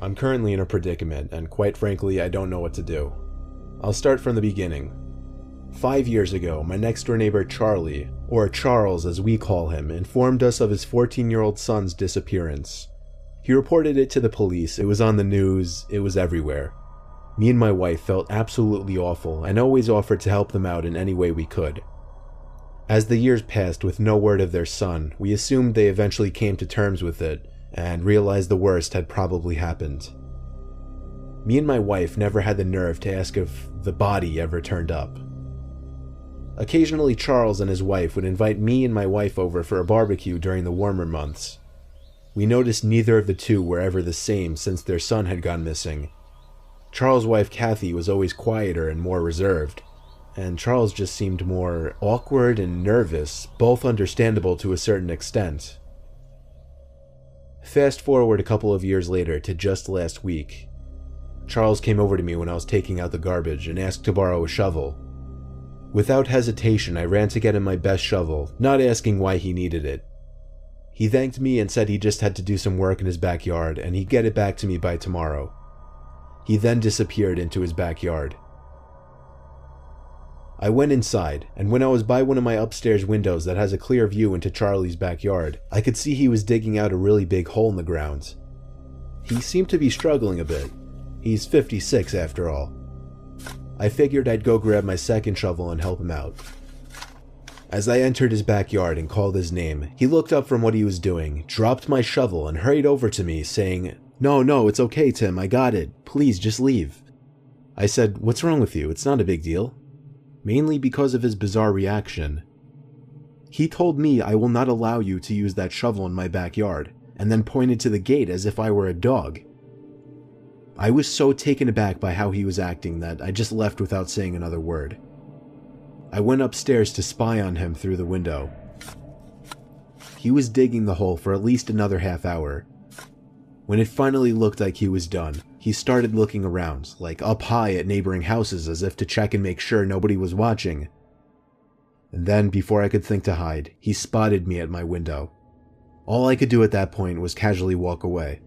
I'm currently in a predicament, and quite frankly, I don't know what to do. I'll start from the beginning. 5 years ago, my next-door neighbor Charlie, or Charles as we call him, informed us of his 14-year-old son's disappearance. He reported it to the police, it was on the news, it was everywhere. Me and my wife felt absolutely awful and always offered to help them out in any way we could. As the years passed with no word of their son, we assumed they eventually came to terms with it and realized the worst had probably happened. Me and my wife never had the nerve to ask if the body ever turned up. Occasionally, Charles and his wife would invite me and my wife over for a barbecue during the warmer months. We noticed neither of the two were ever the same since their son had gone missing. Charles' wife Kathy was always quieter and more reserved, and Charles just seemed more awkward and nervous, both understandable to a certain extent. Fast forward a couple of years later to just last week. Charles came over to me when I was taking out the garbage and asked to borrow a shovel. Without hesitation, I ran to get him my best shovel, not asking why he needed it. He thanked me and said he just had to do some work in his backyard and he'd get it back to me by tomorrow. He then disappeared into his backyard. I went inside, and when I was by one of my upstairs windows that has a clear view into Charlie's backyard, I could see he was digging out a really big hole in the ground. He seemed to be struggling a bit. He's 56 after all. I figured I'd go grab my second shovel and help him out. As I entered his backyard and called his name, he looked up from what he was doing, dropped my shovel, and hurried over to me, saying, No, it's okay, Tim, I got it. Please, just leave. I said, What's wrong with you? It's not a big deal. Mainly because of his bizarre reaction. He told me I will not allow you to use that shovel in my backyard, and then pointed to the gate as if I were a dog. I was so taken aback by how he was acting that I just left without saying another word. I went upstairs to spy on him through the window. He was digging the hole for at least another half hour. When it finally looked like he was done, he started looking around, like up high at neighboring houses as if to check and make sure nobody was watching. And then, before I could think to hide, he spotted me at my window. All I could do at that point was casually walk away.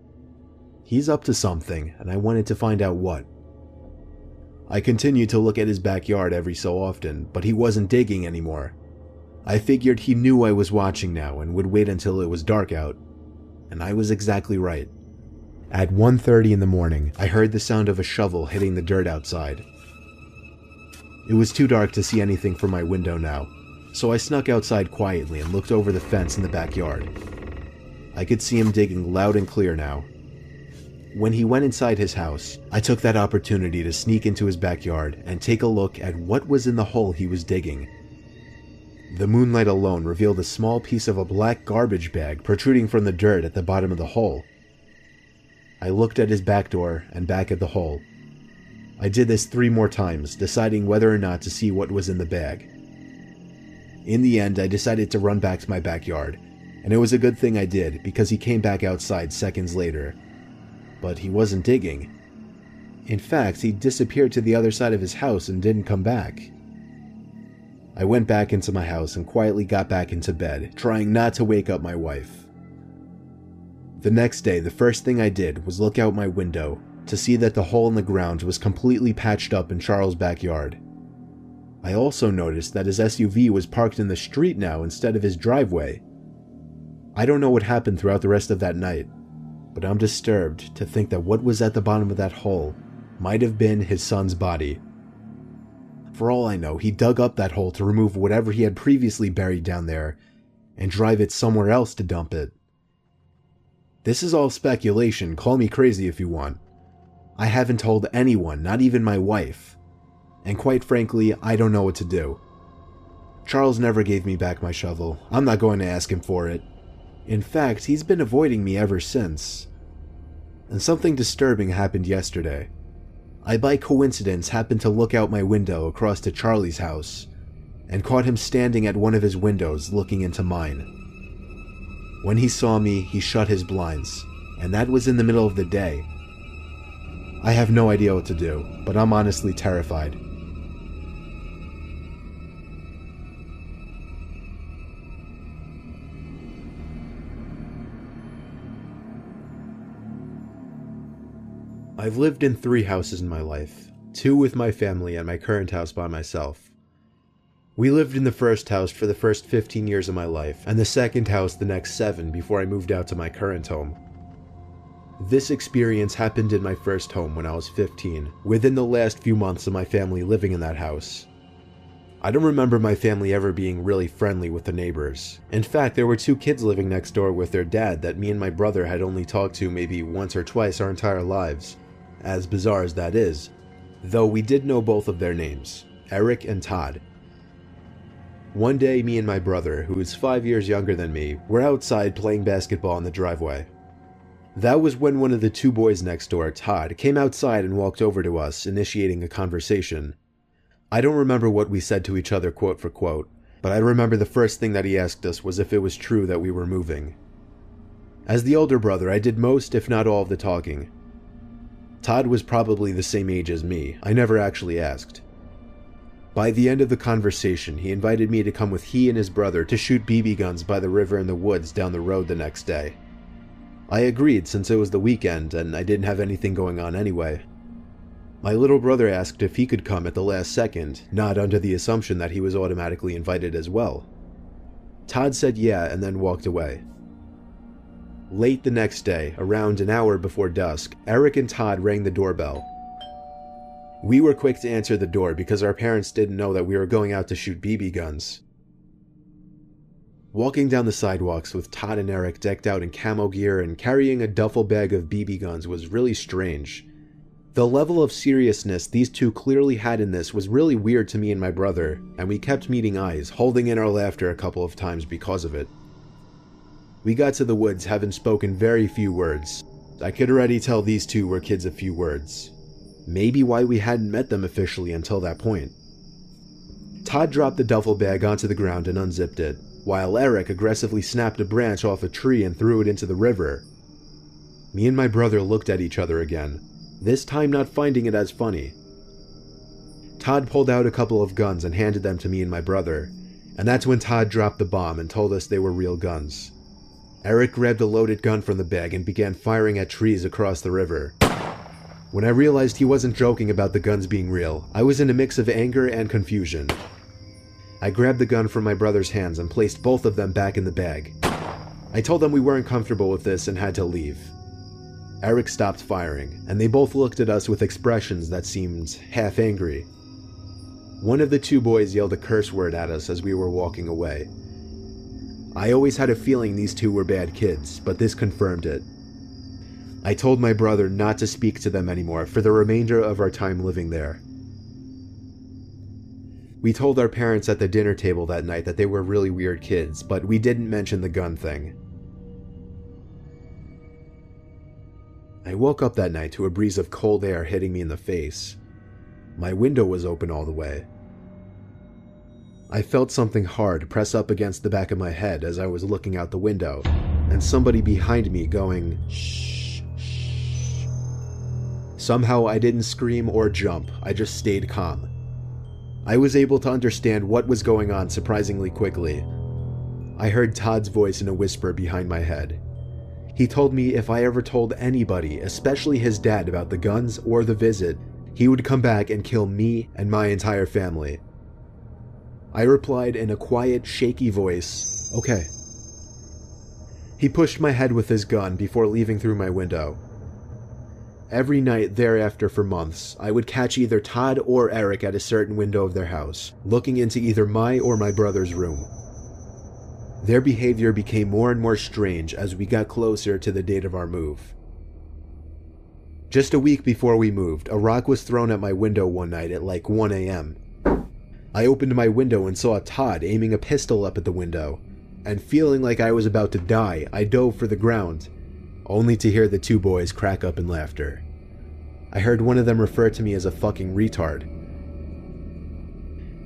He's up to something, and I wanted to find out what. I continued to look at his backyard every so often, but he wasn't digging anymore. I figured he knew I was watching now and would wait until it was dark out. And I was exactly right. At 1:30 in the morning, I heard the sound of a shovel hitting the dirt outside. It was too dark to see anything from my window now, so I snuck outside quietly and looked over the fence in the backyard. I could see him digging loud and clear now. When he went inside his house, I took that opportunity to sneak into his backyard and take a look at what was in the hole he was digging. The moonlight alone revealed a small piece of a black garbage bag protruding from the dirt at the bottom of the hole. I looked at his back door and back at the hole. I did this 3 more times, deciding whether or not to see what was in the bag. In the end, I decided to run back to my backyard, and it was a good thing I did because he came back outside seconds later. But he wasn't digging. In fact, he disappeared to the other side of his house and didn't come back. I went back into my house and quietly got back into bed, trying not to wake up my wife. The next day, the first thing I did was look out my window to see that the hole in the ground was completely patched up in Charles' backyard. I also noticed that his SUV was parked in the street now instead of his driveway. I don't know what happened throughout the rest of that night, but I'm disturbed to think that what was at the bottom of that hole might have been his son's body. For all I know, he dug up that hole to remove whatever he had previously buried down there and drive it somewhere else to dump it. This is all speculation, call me crazy if you want. I haven't told anyone, not even my wife. And quite frankly, I don't know what to do. Charles never gave me back my shovel. I'm not going to ask him for it. In fact, he's been avoiding me ever since. And something disturbing happened yesterday. I by coincidence happened to look out my window across to Charlie's house, and caught him standing at one of his windows looking into mine. When he saw me, he shut his blinds, and that was in the middle of the day. I have no idea what to do, but I'm honestly terrified. I've lived in 3 houses in my life, 2 with my family and my current house by myself. We lived in the first house for the first 15 years of my life, and the second house the next 7 before I moved out to my current home. This experience happened in my first home when I was 15, within the last few months of my family living in that house. I don't remember my family ever being really friendly with the neighbors. In fact, there were 2 kids living next door with their dad that me and my brother had only talked to maybe once or twice our entire lives. As bizarre as that is, though we did know both of their names, Eric and Todd. One day, me and my brother, who is 5 years younger than me, were outside playing basketball in the driveway. That was when one of the 2 boys next door, Todd, came outside and walked over to us, initiating a conversation. I don't remember what we said to each other quote for quote, but I remember the first thing that he asked us was if it was true that we were moving. As the older brother, I did most, if not all, of the talking. Todd was probably the same age as me. I never actually asked. By the end of the conversation, he invited me to come with he and his brother to shoot BB guns by the river in the woods down the road the next day. I agreed since it was the weekend and I didn't have anything going on anyway. My little brother asked if he could come at the last second, not under the assumption that he was automatically invited as well. Todd said yeah and then walked away. Late the next day, around an hour before dusk, Eric and Todd rang the doorbell. We were quick to answer the door because our parents didn't know that we were going out to shoot BB guns. Walking down the sidewalks with Todd and Eric decked out in camo gear and carrying a duffel bag of BB guns was really strange. The level of seriousness these 2 clearly had in this was really weird to me and my brother, and we kept meeting eyes, holding in our laughter a couple of times because of it. We got to the woods having spoken very few words. I could already tell these 2 were kids of few words. Maybe why we hadn't met them officially until that point. Todd dropped the duffel bag onto the ground and unzipped it, while Eric aggressively snapped a branch off a tree and threw it into the river. Me and my brother looked at each other again, this time not finding it as funny. Todd pulled out a couple of guns and handed them to me and my brother, and that's when Todd dropped the bomb and told us they were real guns. Eric grabbed a loaded gun from the bag and began firing at trees across the river. When I realized he wasn't joking about the guns being real, I was in a mix of anger and confusion. I grabbed the gun from my brother's hands and placed both of them back in the bag. I told them we weren't comfortable with this and had to leave. Eric stopped firing, and they both looked at us with expressions that seemed half angry. One of the 2 boys yelled a curse word at us as we were walking away. I always had a feeling these 2 were bad kids, but this confirmed it. I told my brother not to speak to them anymore for the remainder of our time living there. We told our parents at the dinner table that night that they were really weird kids, but we didn't mention the gun thing. I woke up that night to a breeze of cold air hitting me in the face. My window was open all the way. I felt something hard press up against the back of my head as I was looking out the window, and somebody behind me going, "Shh, shh." Somehow I didn't scream or jump, I just stayed calm. I was able to understand what was going on surprisingly quickly. I heard Todd's voice in a whisper behind my head. He told me if I ever told anybody, especially his dad, about the guns or the visit, he would come back and kill me and my entire family. I replied in a quiet, shaky voice, "Okay." He pushed my head with his gun before leaving through my window. Every night thereafter for months, I would catch either Todd or Eric at a certain window of their house, looking into either my or my brother's room. Their behavior became more and more strange as we got closer to the date of our move. Just a week before we moved, a rock was thrown at my window one night at like 1 a.m. I opened my window and saw Todd aiming a pistol up at the window, and feeling like I was about to die, I dove for the ground, only to hear the 2 boys crack up in laughter. I heard one of them refer to me as a fucking retard.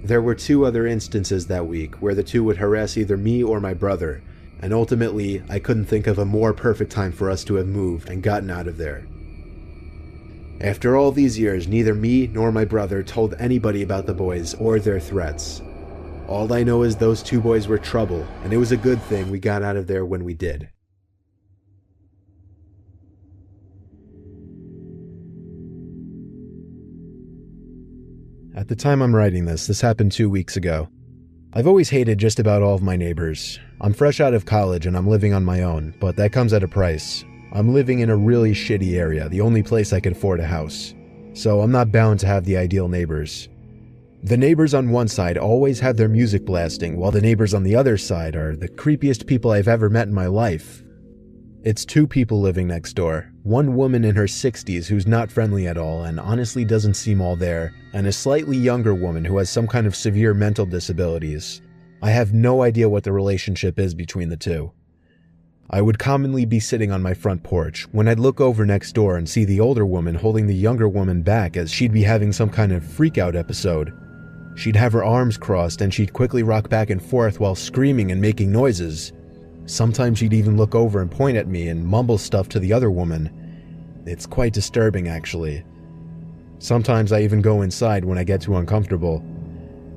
There were 2 other instances that week where the 2 would harass either me or my brother, and ultimately I couldn't think of a more perfect time for us to have moved and gotten out of there. After all these years, neither me nor my brother told anybody about the boys or their threats. All I know is those 2 boys were trouble, and it was a good thing we got out of there when we did. At the time I'm writing this happened 2 weeks ago. I've always hated just about all of my neighbors. I'm fresh out of college and I'm living on my own, but that comes at a price. I'm living in a really shitty area, the only place I can afford a house. So I'm not bound to have the ideal neighbors. The neighbors on one side always have their music blasting, while the neighbors on the other side are the creepiest people I've ever met in my life. It's 2 people living next door. One woman in her 60s who's not friendly at all and honestly doesn't seem all there, and a slightly younger woman who has some kind of severe mental disabilities. I have no idea what the relationship is between the 2. I would commonly be sitting on my front porch when I'd look over next door and see the older woman holding the younger woman back as she'd be having some kind of freak-out episode. She'd have her arms crossed and she'd quickly rock back and forth while screaming and making noises. Sometimes she'd even look over and point at me and mumble stuff to the other woman. It's quite disturbing, actually. Sometimes I even go inside when I get too uncomfortable.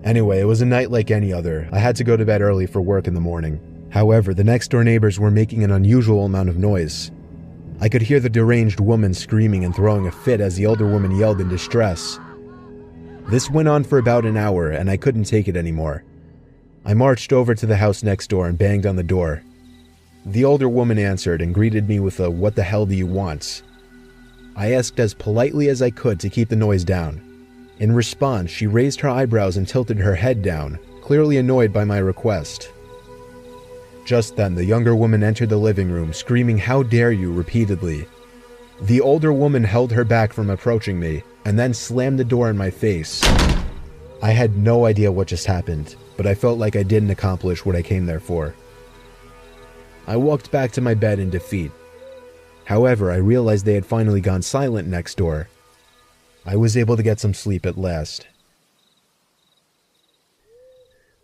Anyway, it was a night like any other. I had to go to bed early for work in the morning. However, the next-door neighbors were making an unusual amount of noise. I could hear the deranged woman screaming and throwing a fit as the older woman yelled in distress. This went on for about an hour, and I couldn't take it anymore. I marched over to the house next door and banged on the door. The older woman answered and greeted me with a "What the hell do you want?" I asked as politely as I could to keep the noise down. In response, she raised her eyebrows and tilted her head down, clearly annoyed by my request. Just then, the younger woman entered the living room, screaming "How dare you!" repeatedly. The older woman held her back from approaching me, and then slammed the door in my face. I had no idea what just happened, but I felt like I didn't accomplish what I came there for. I walked back to my bed in defeat. However, I realized they had finally gone silent next door. I was able to get some sleep at last.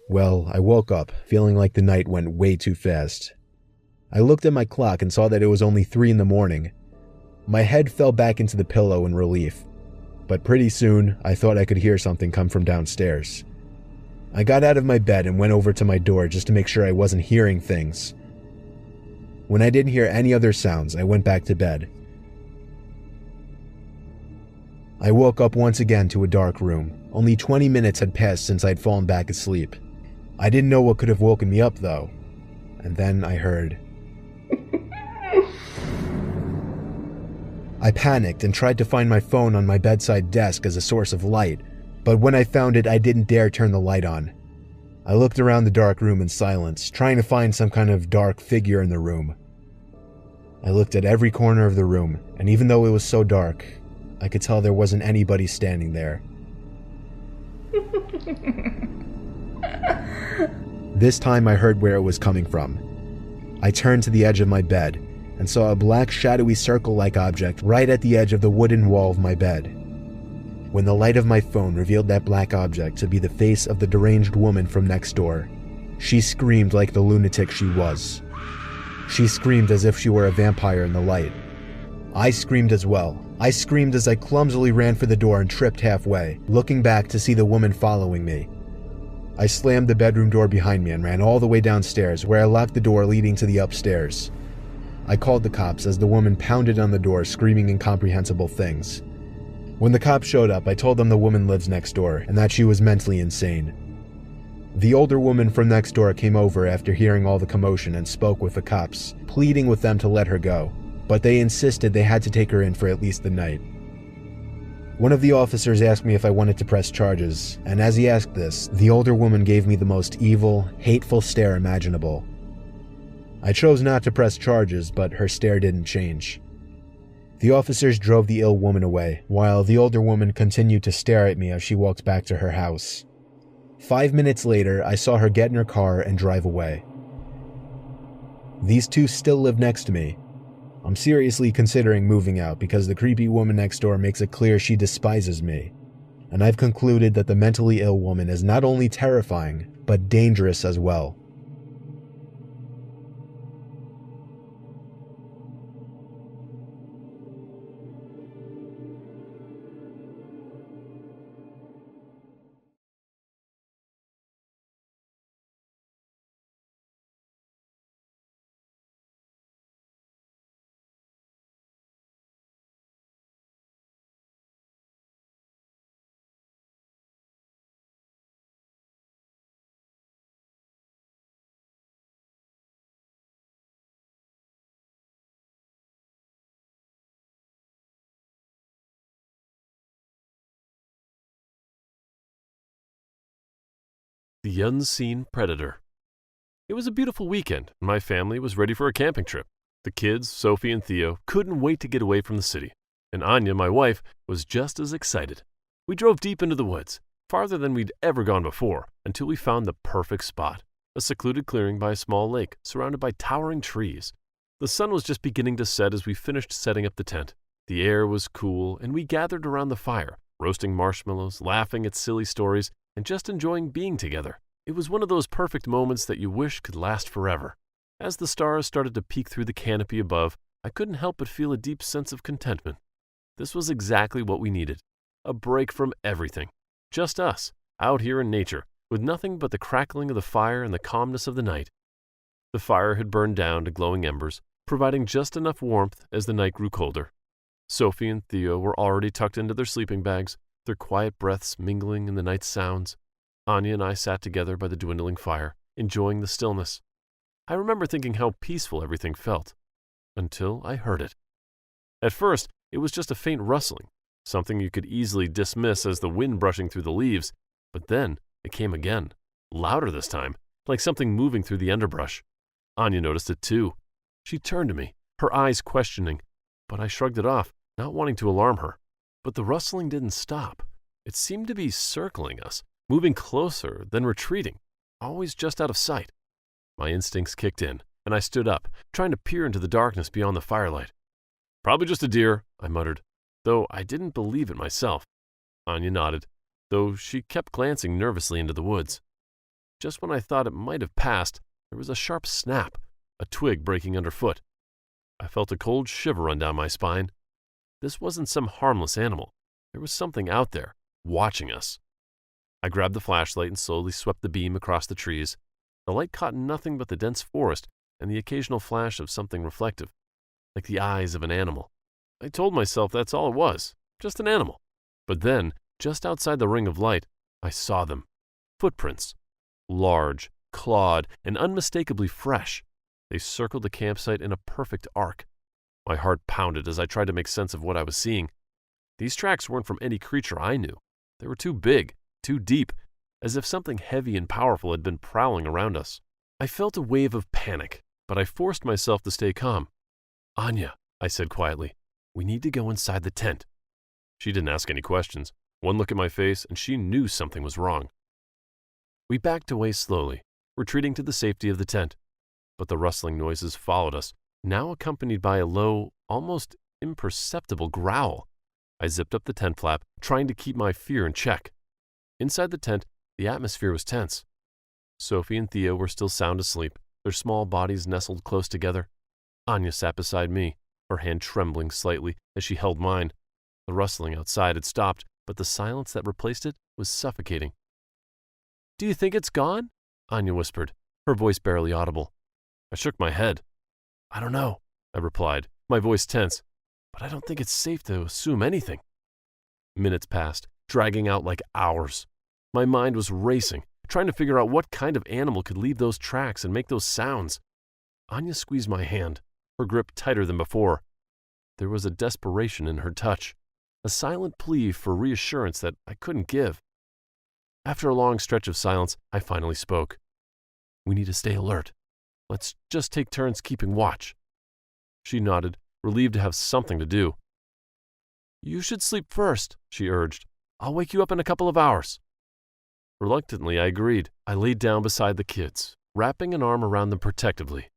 Well, I woke up, feeling like the night went way too fast. I looked at my clock and saw that it was only 3 in the morning. My head fell back into the pillow in relief, but pretty soon I thought I could hear something come from downstairs. I got out of my bed and went over to my door just to make sure I wasn't hearing things. When I didn't hear any other sounds, I went back to bed. I woke up once again to a dark room. Only 20 minutes had passed since I'd fallen back asleep. I didn't know what could have woken me up, though. And then I heard. I panicked and tried to find my phone on my bedside desk as a source of light, but when I found it, I didn't dare turn the light on. I looked around the dark room in silence, trying to find some kind of dark figure in the room. I looked at every corner of the room, and even though it was so dark, I could tell there wasn't anybody standing there. This time I heard where it was coming from. I turned to the edge of my bed and saw a black shadowy circle-like object right at the edge of the wooden wall of my bed. When the light of my phone revealed that black object to be the face of the deranged woman from next door, she screamed like the lunatic she was. She screamed as if she were a vampire in the light. I screamed as well. I screamed as I clumsily ran for the door and tripped halfway, looking back to see the woman following me. I slammed the bedroom door behind me and ran all the way downstairs, where I locked the door leading to the upstairs. I called the cops as the woman pounded on the door, screaming incomprehensible things. When the cops showed up, I told them the woman lives next door and that she was mentally insane. The older woman from next door came over after hearing all the commotion and spoke with the cops, pleading with them to let her go, but they insisted they had to take her in for at least the night. One of the officers asked me if I wanted to press charges, and as he asked this, the older woman gave me the most evil, hateful stare imaginable. I chose not to press charges, but her stare didn't change. The officers drove the ill woman away, while the older woman continued to stare at me as she walked back to her house. 5 minutes later, I saw her get in her car and drive away. These 2 still live next to me. I'm seriously considering moving out because the creepy woman next door makes it clear she despises me. And I've concluded that the mentally ill woman is not only terrifying, but dangerous as well. The Unseen Predator. It was a beautiful weekend, and my family was ready for a camping trip. The kids, Sophie and Theo, couldn't wait to get away from the city, and Anya, my wife, was just as excited. We drove deep into the woods, farther than we'd ever gone before, until we found the perfect spot, a secluded clearing by a small lake surrounded by towering trees. The sun was just beginning to set as we finished setting up the tent. The air was cool, and we gathered around the fire, roasting marshmallows, laughing at silly stories, and just enjoying being together. It was one of those perfect moments that you wish could last forever. As the stars started to peek through the canopy above, I couldn't help but feel a deep sense of contentment. This was exactly what we needed. A break from everything. Just us, out here in nature, with nothing but the crackling of the fire and the calmness of the night. The fire had burned down to glowing embers, providing just enough warmth as the night grew colder. Sophie and Theo were already tucked into their sleeping bags, their quiet breaths mingling in the night's sounds. Anya and I sat together by the dwindling fire, enjoying the stillness. I remember thinking how peaceful everything felt, until I heard it. At first, it was just a faint rustling, something you could easily dismiss as the wind brushing through the leaves, but then it came again, louder this time, like something moving through the underbrush. Anya noticed it too. She turned to me, her eyes questioning, but I shrugged it off, not wanting to alarm her. But the rustling didn't stop. It seemed to be circling us, moving closer, then retreating, always just out of sight. My instincts kicked in, and I stood up, trying to peer into the darkness beyond the firelight. "Probably just a deer," I muttered, though I didn't believe it myself. Anya nodded, though she kept glancing nervously into the woods. Just when I thought it might have passed, there was a sharp snap, a twig breaking underfoot. I felt a cold shiver run down my spine. This wasn't some harmless animal. There was something out there, watching us. I grabbed the flashlight and slowly swept the beam across the trees. The light caught nothing but the dense forest and the occasional flash of something reflective, like the eyes of an animal. I told myself that's all it was, just an animal. But then, just outside the ring of light, I saw them. Footprints. Large, clawed, and unmistakably fresh. They circled the campsite in a perfect arc. My heart pounded as I tried to make sense of what I was seeing. These tracks weren't from any creature I knew. They were too big, too deep, as if something heavy and powerful had been prowling around us. I felt a wave of panic, but I forced myself to stay calm. "Anya," I said quietly, "we need to go inside the tent." She didn't ask any questions. One look at my face, and she knew something was wrong. We backed away slowly, retreating to the safety of the tent. But the rustling noises followed us, now accompanied by a low, almost imperceptible growl. I zipped up the tent flap, trying to keep my fear in check. Inside the tent, the atmosphere was tense. Sophie and Theo were still sound asleep, their small bodies nestled close together. Anya sat beside me, her hand trembling slightly as she held mine. The rustling outside had stopped, but the silence that replaced it was suffocating. "Do you think it's gone?" Anya whispered, her voice barely audible. I shook my head. "I don't know," I replied, my voice tense, "but I don't think it's safe to assume anything." Minutes passed, dragging out like hours. My mind was racing, trying to figure out what kind of animal could leave those tracks and make those sounds. Anya squeezed my hand, her grip tighter than before. There was a desperation in her touch, a silent plea for reassurance that I couldn't give. After a long stretch of silence, I finally spoke. "We need to stay alert. Let's just take turns keeping watch." She nodded, relieved to have something to do. "You should sleep first," she urged. "I'll wake you up in a couple of hours." Reluctantly, I agreed. I laid down beside the kids, wrapping an arm around them protectively.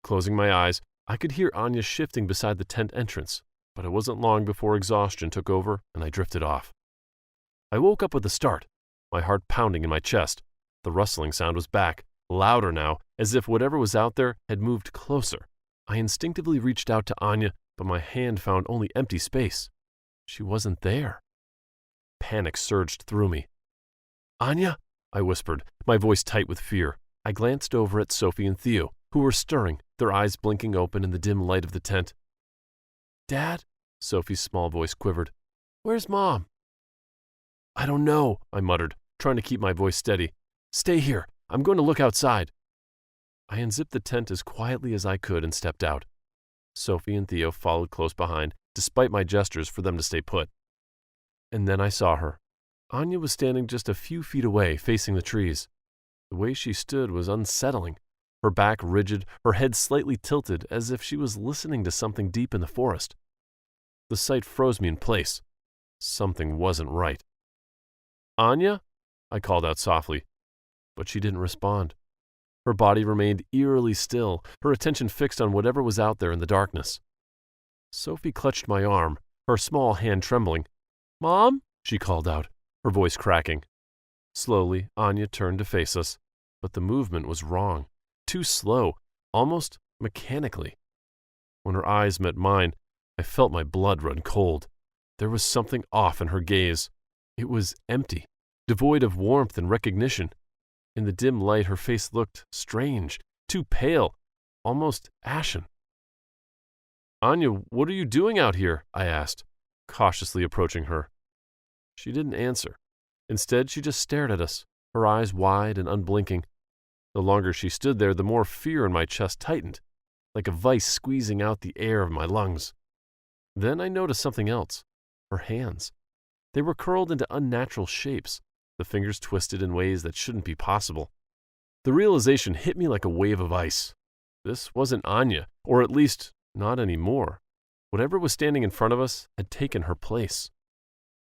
Closing my eyes, I could hear Anya shifting beside the tent entrance, but it wasn't long before exhaustion took over and I drifted off. I woke up with a start, my heart pounding in my chest. The rustling sound was back, louder now, as if whatever was out there had moved closer. I instinctively reached out to Anya, but my hand found only empty space. She wasn't there. Panic surged through me. "Anya?" I whispered, my voice tight with fear. I glanced over at Sophie and Theo, who were stirring, their eyes blinking open in the dim light of the tent. "Dad?" Sophie's small voice quivered. "Where's Mom?" "I don't know," I muttered, trying to keep my voice steady. "Stay here. I'm going to look outside." I unzipped the tent as quietly as I could and stepped out. Sophie and Theo followed close behind, despite my gestures for them to stay put. And then I saw her. Anya was standing just a few feet away, facing the trees. The way she stood was unsettling, her back rigid, her head slightly tilted as if she was listening to something deep in the forest. The sight froze me in place. Something wasn't right. "Anya?" I called out softly, but she didn't respond. Her body remained eerily still, her attention fixed on whatever was out there in the darkness. Sophie clutched my arm, her small hand trembling. "Mom?" she called out, her voice cracking. Slowly, Anya turned to face us, but the movement was wrong, too slow, almost mechanically. When her eyes met mine, I felt my blood run cold. There was something off in her gaze. It was empty, devoid of warmth and recognition. In the dim light, her face looked strange, too pale, almost ashen. "Anya, what are you doing out here?" I asked, cautiously approaching her. She didn't answer. Instead, she just stared at us, her eyes wide and unblinking. The longer she stood there, the more fear in my chest tightened, like a vice squeezing out the air of my lungs. Then I noticed something else. Her hands. They were curled into unnatural shapes, the fingers twisted in ways that shouldn't be possible. The realization hit me like a wave of ice. This wasn't Anya, or at least not anymore. Whatever was standing in front of us had taken her place.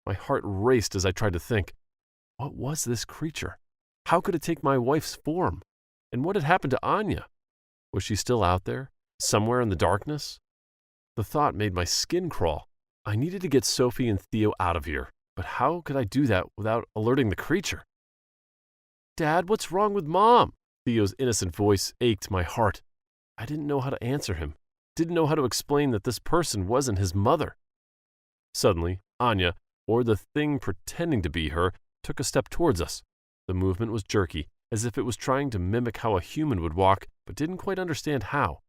My heart raced as I tried to think. What was this creature? How could it take my wife's form? And what had happened to Anya? Was she still out there, somewhere in the darkness? The thought made my skin crawl. I needed to get Sophie and Theo out of here, but how could I do that without alerting the creature? "Dad, what's wrong with Mom?" Theo's innocent voice ached my heart. I didn't know how to answer him, didn't know how to explain that this person wasn't his mother. Suddenly, Anya, or the thing pretending to be her, took a step towards us. The movement was jerky, as if it was trying to mimic how a human would walk, but didn't quite understand how.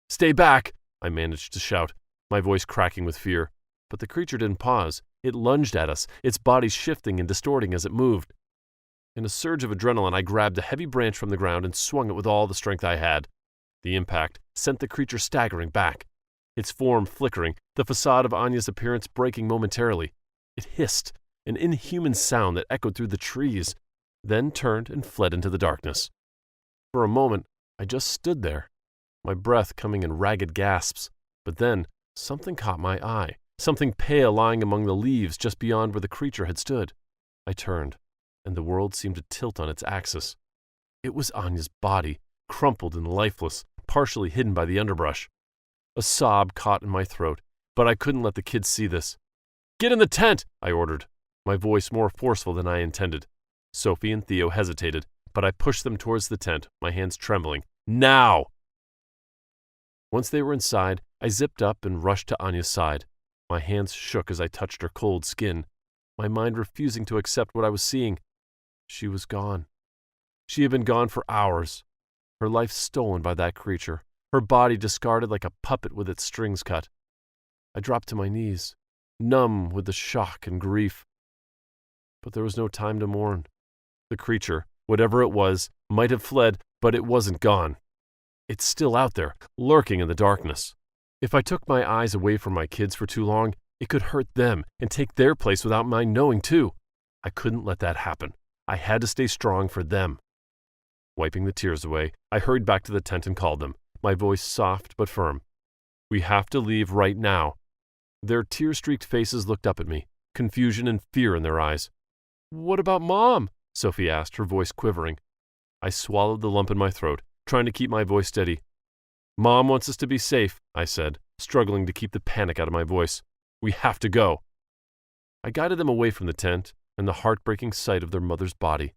"Stay back!" I managed to shout, my voice cracking with fear. But the creature didn't pause. It lunged at us, its body shifting and distorting as it moved. In a surge of adrenaline, I grabbed a heavy branch from the ground and swung it with all the strength I had. The impact sent the creature staggering back, its form flickering, the facade of Anya's appearance breaking momentarily. It hissed, an inhuman sound that echoed through the trees, then turned and fled into the darkness. For a moment, I just stood there, my breath coming in ragged gasps. But then, something caught my eye, something pale lying among the leaves just beyond where the creature had stood. I turned, and the world seemed to tilt on its axis. It was Anya's body, crumpled and lifeless, partially hidden by the underbrush. A sob caught in my throat, but I couldn't let the kids see this. "Get in the tent!" I ordered, my voice more forceful than I intended. Sophie and Theo hesitated, but I pushed them towards the tent, my hands trembling. "Now!" Once they were inside, I zipped up and rushed to Anya's side. My hands shook as I touched her cold skin, my mind refusing to accept what I was seeing. She was gone. She had been gone for hours, her life stolen by that creature, her body discarded like a puppet with its strings cut. I dropped to my knees, numb with the shock and grief. But there was no time to mourn. The creature, whatever it was, might have fled, but it wasn't gone. It's still out there, lurking in the darkness. If I took my eyes away from my kids for too long, it could hurt them and take their place without my knowing too. I couldn't let that happen. I had to stay strong for them. Wiping the tears away, I hurried back to the tent and called them, my voice soft but firm. "We have to leave right now." Their tear-streaked faces looked up at me, confusion and fear in their eyes. "What about Mom?" Sophie asked, her voice quivering. I swallowed the lump in my throat, trying to keep my voice steady. "Mom wants us to be safe," I said, struggling to keep the panic out of my voice. "We have to go." I guided them away from the tent and the heartbreaking sight of their mother's body,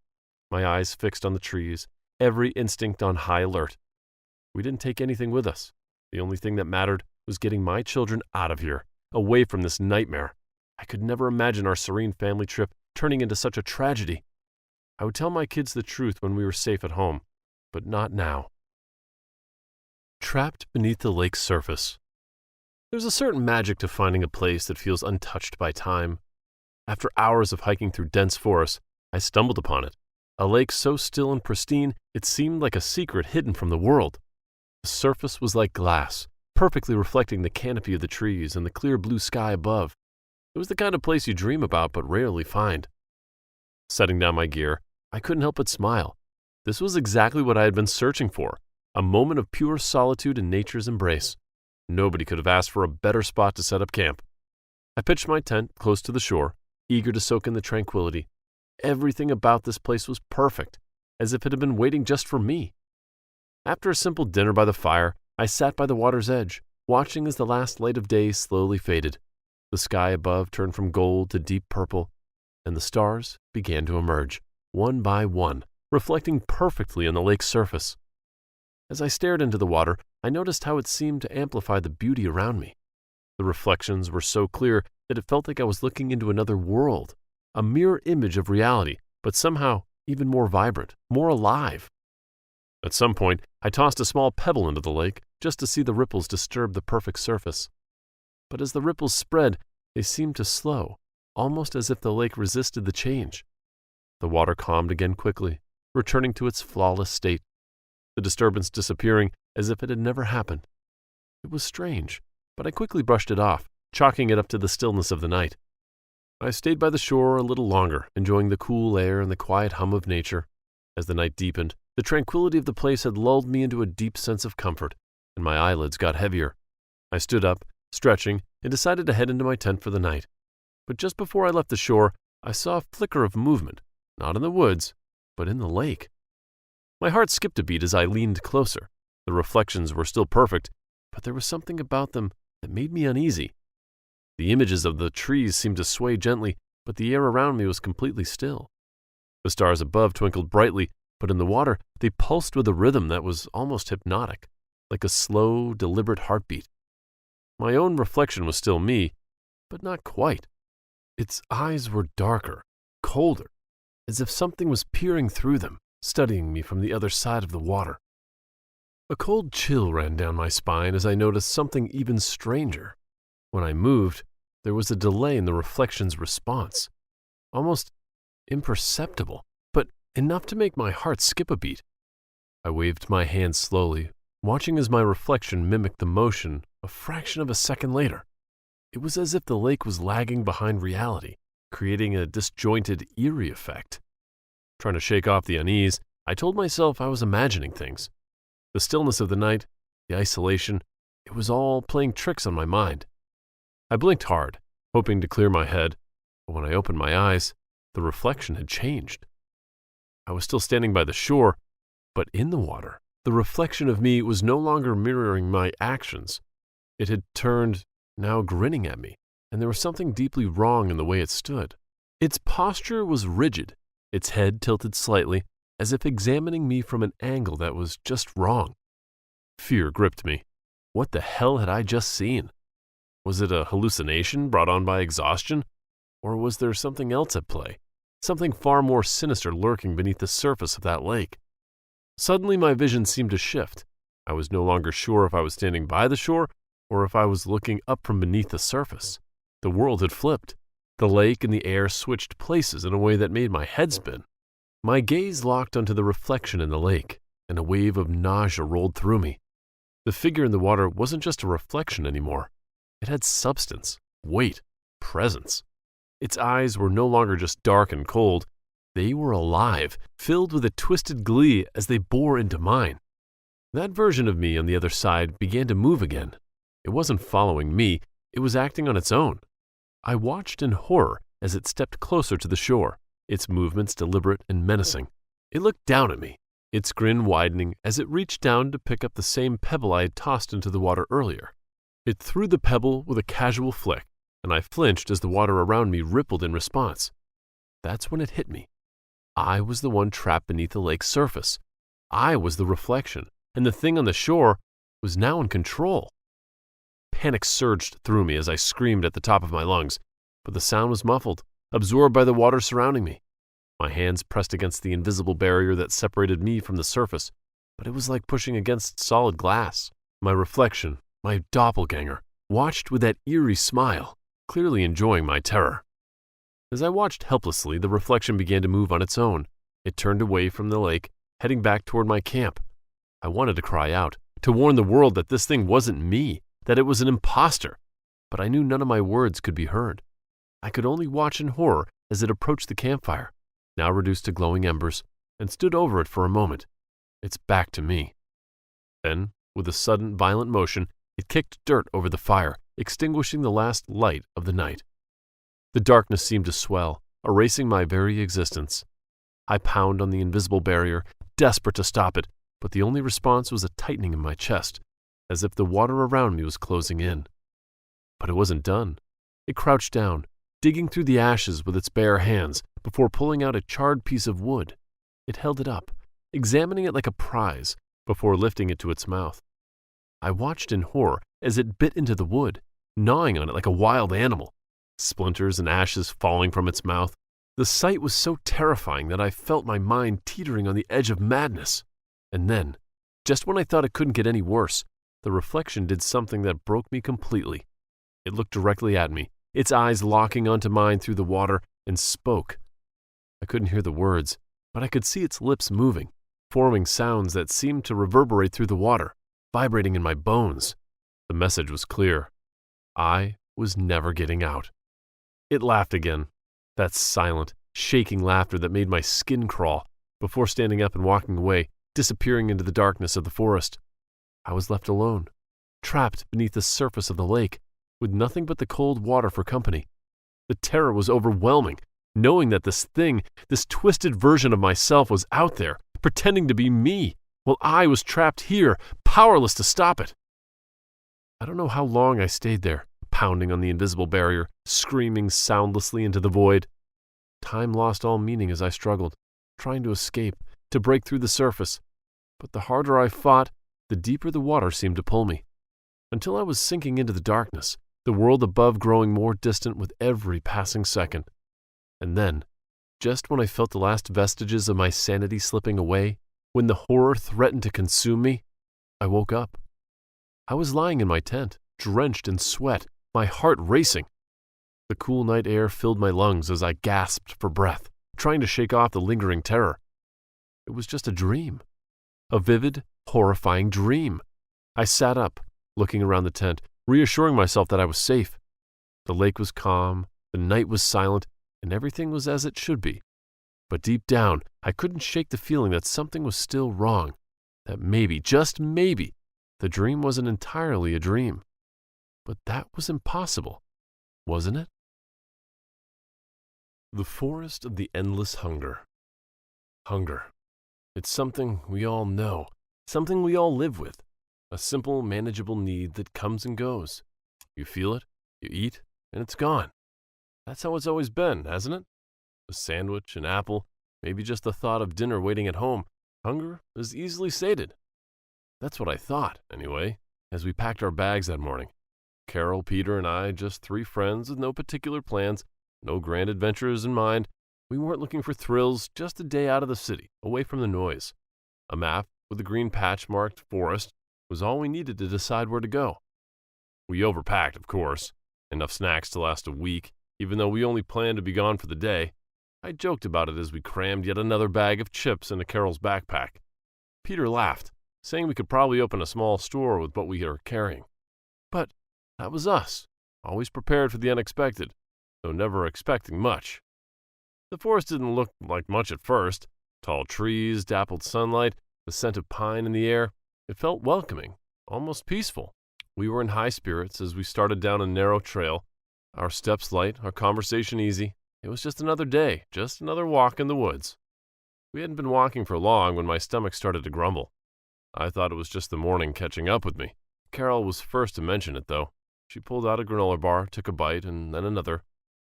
my eyes fixed on the trees, every instinct on high alert. We didn't take anything with us. The only thing that mattered was getting my children out of here, away from this nightmare. I could never imagine our serene family trip turning into such a tragedy. I would tell my kids the truth when we were safe at home, but not now. Trapped beneath the lake's surface. There's a certain magic to finding a place that feels untouched by time. After hours of hiking through dense forest, I stumbled upon it. A lake so still and pristine, it seemed like a secret hidden from the world. The surface was like glass, perfectly reflecting the canopy of the trees and the clear blue sky above. It was the kind of place you dream about but rarely find. Setting down my gear, I couldn't help but smile, This was exactly what I had been searching for, a moment of pure solitude in nature's embrace. Nobody could have asked for a better spot to set up camp. I pitched my tent close to the shore, eager to soak in the tranquility. Everything about this place was perfect, as if it had been waiting just for me. After a simple dinner by the fire, I sat by the water's edge, watching as the last light of day slowly faded. The sky above turned from gold to deep purple, and the stars began to emerge, one by one, reflecting perfectly on the lake's surface. As I stared into the water, I noticed how it seemed to amplify the beauty around me. The reflections were so clear that it felt like I was looking into another world, a mirror image of reality, but somehow even more vibrant, more alive. At some point, I tossed a small pebble into the lake just to see the ripples disturb the perfect surface. But as the ripples spread, they seemed to slow, almost as if the lake resisted the change. The water calmed again quickly, returning to its flawless state, the disturbance disappearing as if it had never happened. It was strange, but I quickly brushed it off, chalking it up to the stillness of the night. I stayed by the shore a little longer, enjoying the cool air and the quiet hum of nature. As the night deepened, the tranquility of the place had lulled me into a deep sense of comfort, and my eyelids got heavier. I stood up, stretching, and decided to head into my tent for the night. But just before I left the shore, I saw a flicker of movement, not in the woods, but in the lake. My heart skipped a beat as I leaned closer. The reflections were still perfect, but there was something about them that made me uneasy. The images of the trees seemed to sway gently, but the air around me was completely still. The stars above twinkled brightly, but in the water they pulsed with a rhythm that was almost hypnotic, like a slow, deliberate heartbeat. My own reflection was still me, but not quite. Its eyes were darker, colder, as if something was peering through them, studying me from the other side of the water. A cold chill ran down my spine as I noticed something even stranger. When I moved, there was a delay in the reflection's response, almost imperceptible, but enough to make my heart skip a beat. I waved my hand slowly, watching as my reflection mimicked the motion a fraction of a second later. It was as if the lake was lagging behind reality, creating a disjointed, eerie effect. Trying to shake off the unease, I told myself I was imagining things. The stillness of the night, the isolation, it was all playing tricks on my mind. I blinked hard, hoping to clear my head, but when I opened my eyes, the reflection had changed. I was still standing by the shore, but in the water, the reflection of me was no longer mirroring my actions. It had turned, now grinning at me, and there was something deeply wrong in the way it stood. Its posture was rigid, its head tilted slightly, as if examining me from an angle that was just wrong. Fear gripped me. What the hell had I just seen? Was it a hallucination brought on by exhaustion? Or was there something else at play? Something far more sinister lurking beneath the surface of that lake? Suddenly my vision seemed to shift. I was no longer sure if I was standing by the shore or if I was looking up from beneath the surface. The world had flipped. The lake and the air switched places in a way that made my head spin. My gaze locked onto the reflection in the lake, and a wave of nausea rolled through me. The figure in the water wasn't just a reflection anymore. It had substance, weight, presence. Its eyes were no longer just dark and cold. They were alive, filled with a twisted glee as they bore into mine. That version of me on the other side began to move again. It wasn't following me, it was acting on its own. I watched in horror as it stepped closer to the shore, its movements deliberate and menacing. It looked down at me, its grin widening as it reached down to pick up the same pebble I had tossed into the water earlier. It threw the pebble with a casual flick, and I flinched as the water around me rippled in response. That's when it hit me. I was the one trapped beneath the lake's surface. I was the reflection, and the thing on the shore was now in control. Panic surged through me as I screamed at the top of my lungs, but the sound was muffled, absorbed by the water surrounding me. My hands pressed against the invisible barrier that separated me from the surface, but it was like pushing against solid glass. My reflection, my doppelganger, watched with that eerie smile, clearly enjoying my terror. As I watched helplessly, the reflection began to move on its own. It turned away from the lake, heading back toward my camp. I wanted to cry out, to warn the world that this thing wasn't me, that it was an imposter, but I knew none of my words could be heard. I could only watch in horror as it approached the campfire, now reduced to glowing embers, and stood over it for a moment, its back to me. Then, with a sudden, violent motion, it kicked dirt over the fire, extinguishing the last light of the night. The darkness seemed to swell, erasing my very existence. I pound on the invisible barrier, desperate to stop it, but the only response was a tightening in my chest, as if the water around me was closing in. But it wasn't done. It crouched down, digging through the ashes with its bare hands before pulling out a charred piece of wood. It held it up, examining it like a prize, before lifting it to its mouth. I watched in horror as it bit into the wood, gnawing on it like a wild animal, splinters and ashes falling from its mouth. The sight was so terrifying that I felt my mind teetering on the edge of madness. And then, just when I thought it couldn't get any worse, the reflection did something that broke me completely. It looked directly at me, its eyes locking onto mine through the water, and spoke. I couldn't hear the words, but I could see its lips moving, forming sounds that seemed to reverberate through the water, vibrating in my bones. The message was clear. I was never getting out. It laughed again, that silent, shaking laughter that made my skin crawl, before standing up and walking away, disappearing into the darkness of the forest. I was left alone, trapped beneath the surface of the lake, with nothing but the cold water for company. The terror was overwhelming, knowing that this thing, this twisted version of myself was out there, pretending to be me, while I was trapped here, powerless to stop it. I don't know how long I stayed there, pounding on the invisible barrier, screaming soundlessly into the void. Time lost all meaning as I struggled, trying to escape, to break through the surface. But the harder I fought, the deeper the water seemed to pull me, until I was sinking into the darkness, the world above growing more distant with every passing second. And then, just when I felt the last vestiges of my sanity slipping away, when the horror threatened to consume me, I woke up. I was lying in my tent, drenched in sweat, my heart racing. The cool night air filled my lungs as I gasped for breath, trying to shake off the lingering terror. It was just a dream. A vivid, horrifying dream. I sat up, looking around the tent, reassuring myself that I was safe. The lake was calm, the night was silent, and everything was as it should be. But deep down, I couldn't shake the feeling that something was still wrong, that maybe, just maybe, the dream wasn't entirely a dream. But that was impossible, wasn't it? The Forest of the Endless Hunger. Hunger. It's something we all know, something we all live with, a simple, manageable need that comes and goes. You feel it, you eat, and it's gone. That's how it's always been, hasn't it? A sandwich, an apple, maybe just the thought of dinner waiting at home. Hunger is easily sated. That's what I thought, anyway, as we packed our bags that morning. Carol, Peter, and I, just three friends with no particular plans, no grand adventures in mind. We weren't looking for thrills, just a day out of the city, away from the noise. A map with a green patch marked forest was all we needed to decide where to go. We overpacked, of course, enough snacks to last a week, even though we only planned to be gone for the day. I joked about it as we crammed yet another bag of chips into Carol's backpack. Peter laughed, saying we could probably open a small store with what we were carrying. But that was us, always prepared for the unexpected, though never expecting much. The forest didn't look like much at first. Tall trees, dappled sunlight, the scent of pine in the air. It felt welcoming, almost peaceful. We were in high spirits as we started down a narrow trail, our steps light, our conversation easy. It was just another day, just another walk in the woods. We hadn't been walking for long when my stomach started to grumble. I thought it was just the morning catching up with me. Carol was first to mention it, though. She pulled out a granola bar, took a bite, and then another.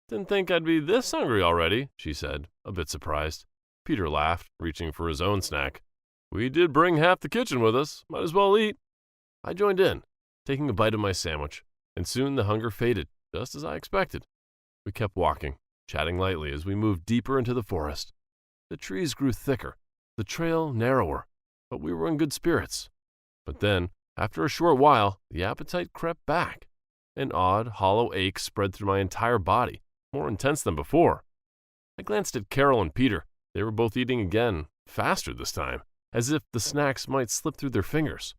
"Didn't think I'd be this hungry already," she said, a bit surprised. Peter laughed, reaching for his own snack. "We did bring half the kitchen with us. Might as well eat." I joined in, taking a bite of my sandwich, and soon the hunger faded, just as I expected. We kept walking, chatting lightly as we moved deeper into the forest. The trees grew thicker, the trail narrower, but we were in good spirits. But then, after a short while, the appetite crept back. An odd, hollow ache spread through my entire body, more intense than before. I glanced at Carol and Peter. They were both eating again, faster this time, as if the snacks might slip through their fingers.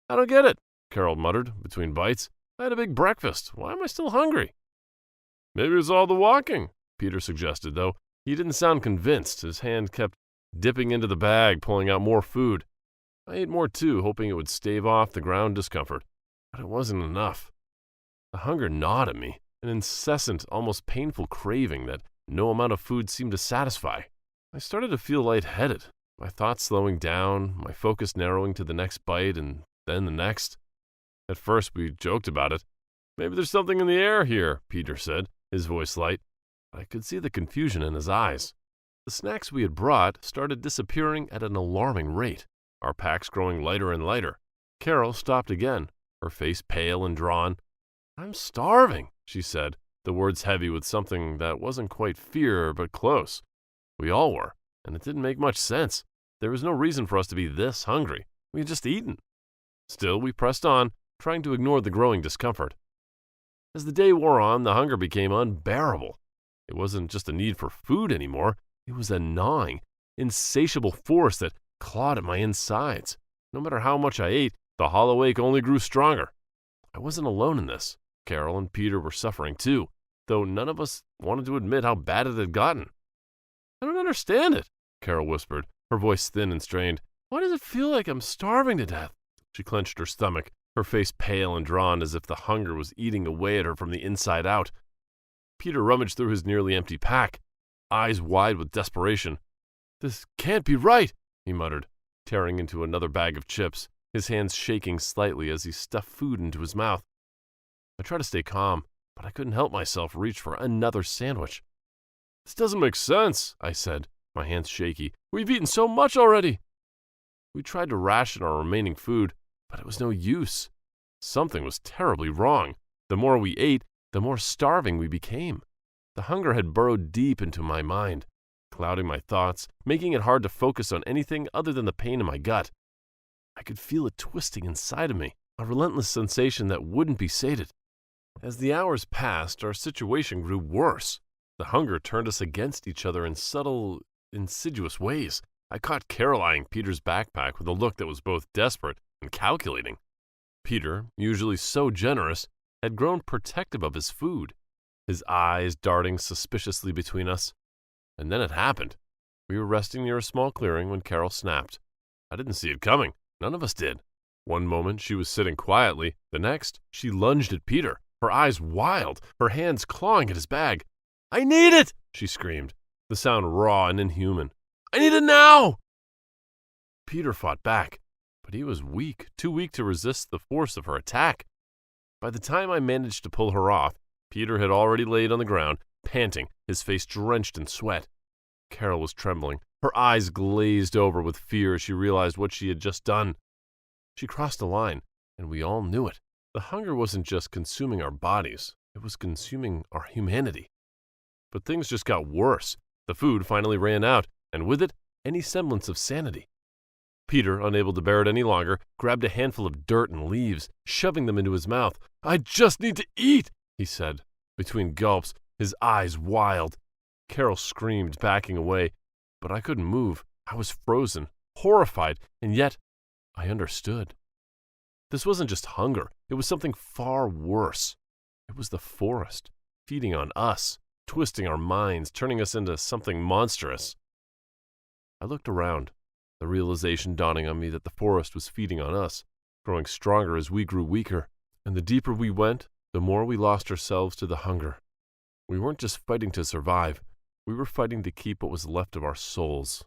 "I don't get it," Carol muttered between bites. "I had a big breakfast. Why am I still hungry?" "Maybe it's all the walking," Peter suggested, though he didn't sound convinced. His hand kept dipping into the bag, pulling out more food. I ate more too, hoping it would stave off the ground discomfort, but it wasn't enough. The hunger gnawed at me, an incessant, almost painful craving that no amount of food seemed to satisfy. I started to feel lightheaded, my thoughts slowing down, my focus narrowing to the next bite and then the next. At first we joked about it. "Maybe there's something in the air here," Peter said, his voice light. I could see the confusion in his eyes. The snacks we had brought started disappearing at an alarming rate, our packs growing lighter and lighter. Carol stopped again, her face pale and drawn. "I'm starving," she said, the words heavy with something that wasn't quite fear but close. We all were, and it didn't make much sense. There was no reason for us to be this hungry. We had just eaten. Still, we pressed on, trying to ignore the growing discomfort. As the day wore on, the hunger became unbearable. It wasn't just a need for food anymore. It was a gnawing, insatiable force that clawed at my insides. No matter how much I ate, the hollow ache only grew stronger. I wasn't alone in this. Carol and Peter were suffering too, though none of us wanted to admit how bad it had gotten. "I don't understand it," Carol whispered, her voice thin and strained. "Why does it feel like I'm starving to death?" She clenched her stomach, her face pale and drawn as if the hunger was eating away at her from the inside out. Peter rummaged through his nearly empty pack, eyes wide with desperation. "This can't be right," he muttered, tearing into another bag of chips, his hands shaking slightly as he stuffed food into his mouth. I tried to stay calm, but I couldn't help myself reach for another sandwich. "This doesn't make sense," I said, my hands shaky. "We've eaten so much already." We tried to ration our remaining food, but it was no use. Something was terribly wrong. The more we ate, the more starving we became. The hunger had burrowed deep into my mind, clouding my thoughts, making it hard to focus on anything other than the pain in my gut. I could feel it twisting inside of me, a relentless sensation that wouldn't be sated. As the hours passed, our situation grew worse. The hunger turned us against each other in subtle, insidious ways. I caught Carol eyeing Peter's backpack with a look that was both desperate and calculating. Peter, usually so generous, had grown protective of his food, his eyes darting suspiciously between us. And then it happened. We were resting near a small clearing when Carol snapped. I didn't see it coming. None of us did. One moment she was sitting quietly. The next, she lunged at Peter, her eyes wild, her hands clawing at his bag. "I need it!" she screamed, the sound raw and inhuman. "I need it now!" Peter fought back, but he was weak, too weak to resist the force of her attack. By the time I managed to pull her off, Peter had already laid on the ground, panting, his face drenched in sweat. Carol was trembling, her eyes glazed over with fear as she realized what she had just done. She crossed a line, and we all knew it. The hunger wasn't just consuming our bodies, it was consuming our humanity. But things just got worse. The food finally ran out, and with it, any semblance of sanity. Peter, unable to bear it any longer, grabbed a handful of dirt and leaves, shoving them into his mouth. "I just need to eat," he said, between gulps, his eyes wild. Carol screamed, backing away, but I couldn't move. I was frozen, horrified, and yet I understood. This wasn't just hunger. It was something far worse. It was the forest, feeding on us, twisting our minds, turning us into something monstrous. I looked around, the realization dawning on me that the forest was feeding on us, growing stronger as we grew weaker, and the deeper we went, the more we lost ourselves to the hunger. We weren't just fighting to survive. We were fighting to keep what was left of our souls.